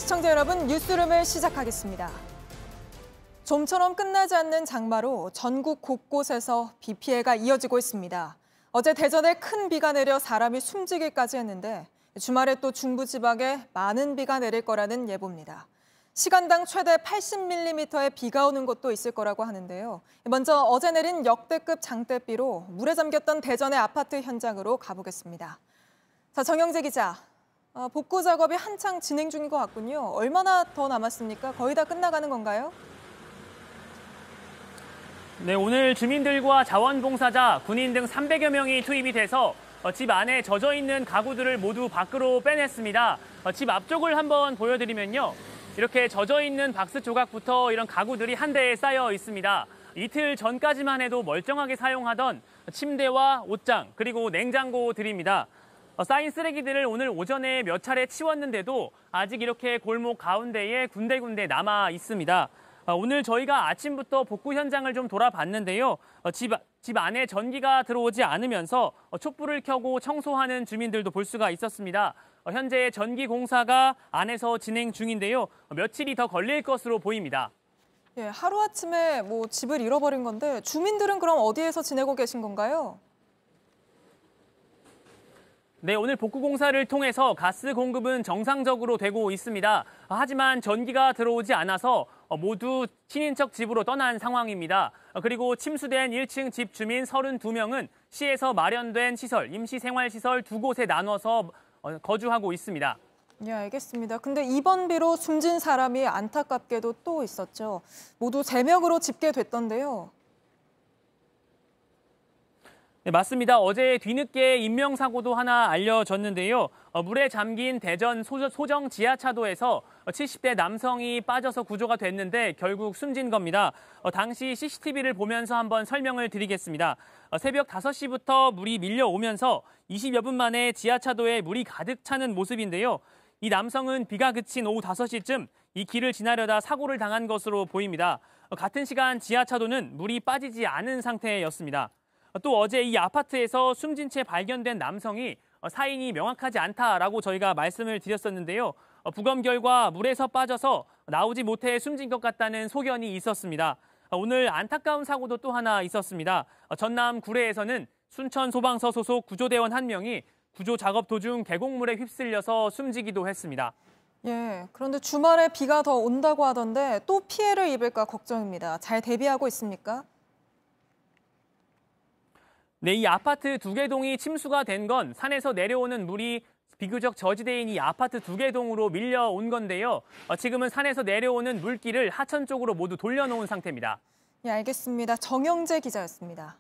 시청자 여러분, 뉴스룸을 시작하겠습니다. 좀처럼 끝나지 않는 장마로 전국 곳곳에서 비 피해가 이어지고 있습니다. 어제 대전에 큰 비가 내려 사람이 숨지기까지 했는데 주말에 또 중부지방에 많은 비가 내릴 거라는 예보입니다. 시간당 최대 80mm의 비가 오는 곳도 있을 거라고 하는데요. 먼저 어제 내린 역대급 장대비로 물에 잠겼던 대전의 아파트 현장으로 가보겠습니다. 자, 정영재 기자. 복구 작업이 한창 진행 중인 것 같군요. 얼마나 더 남았습니까? 거의 다 끝나가는 건가요? 네, 오늘 주민들과 자원봉사자, 군인 등 300여 명이 투입이 돼서 집 안에 젖어 있는 가구들을 모두 밖으로 빼냈습니다. 집 앞쪽을 한번 보여드리면요. 이렇게 젖어 있는 박스 조각부터 이런 가구들이 한 대에 쌓여 있습니다. 이틀 전까지만 해도 멀쩡하게 사용하던 침대와 옷장, 그리고 냉장고들입니다. 쌓인 쓰레기들을 오늘 오전에 몇 차례 치웠는데도 아직 이렇게 골목 가운데에 군데군데 남아 있습니다. 오늘 저희가 아침부터 복구 현장을 좀 돌아봤는데요. 집 안에 전기가 들어오지 않으면서 촛불을 켜고 청소하는 주민들도 볼 수가 있었습니다. 현재 전기 공사가 안에서 진행 중인데요. 며칠이 더 걸릴 것으로 보입니다. 예, 하루아침에 집을 잃어버린 건데 주민들은 그럼 어디에서 지내고 계신 건가요? 네, 오늘 복구 공사를 통해서 가스 공급은 정상적으로 되고 있습니다. 하지만 전기가 들어오지 않아서 모두 친인척 집으로 떠난 상황입니다. 그리고 침수된 1층 집 주민 32명은 시에서 마련된 시설, 임시생활시설 2곳에 나눠서 거주하고 있습니다. 네, 알겠습니다. 근데 이번 비로 숨진 사람이 안타깝게도 또 있었죠. 모두 3명으로 집계됐던데요. 네, 맞습니다. 어제 뒤늦게 인명사고도 하나 알려졌는데요. 물에 잠긴 대전 소정 지하차도에서 70대 남성이 빠져서 구조가 됐는데 결국 숨진 겁니다. 당시 CCTV를 보면서 한번 설명을 드리겠습니다. 새벽 5시부터 물이 밀려오면서 20여 분 만에 지하차도에 물이 가득 차는 모습인데요. 이 남성은 비가 그친 오후 5시쯤 이 길을 지나려다 사고를 당한 것으로 보입니다. 같은 시간 지하차도는 물이 빠지지 않은 상태였습니다. 또 어제 이 아파트에서 숨진 채 발견된 남성이 사인이 명확하지 않다라고 저희가 말씀을 드렸었는데요. 부검 결과 물에서 빠져서 나오지 못해 숨진 것 같다는 소견이 있었습니다. 오늘 안타까운 사고도 또 하나 있었습니다. 전남 구례에서는 순천소방서 소속 구조대원 1명이 구조 작업 도중 계곡물에 휩쓸려서 숨지기도 했습니다. 예, 그런데 주말에 비가 더 온다고 하던데 또 피해를 입을까 걱정입니다. 잘 대비하고 있습니까? 네, 이 아파트 2개 동이 침수가 된 건 산에서 내려오는 물이 비교적 저지대인 이 아파트 2개 동으로 밀려온 건데요. 지금은 산에서 내려오는 물길을 하천 쪽으로 모두 돌려놓은 상태입니다. 예, 알겠습니다. 정영재 기자였습니다.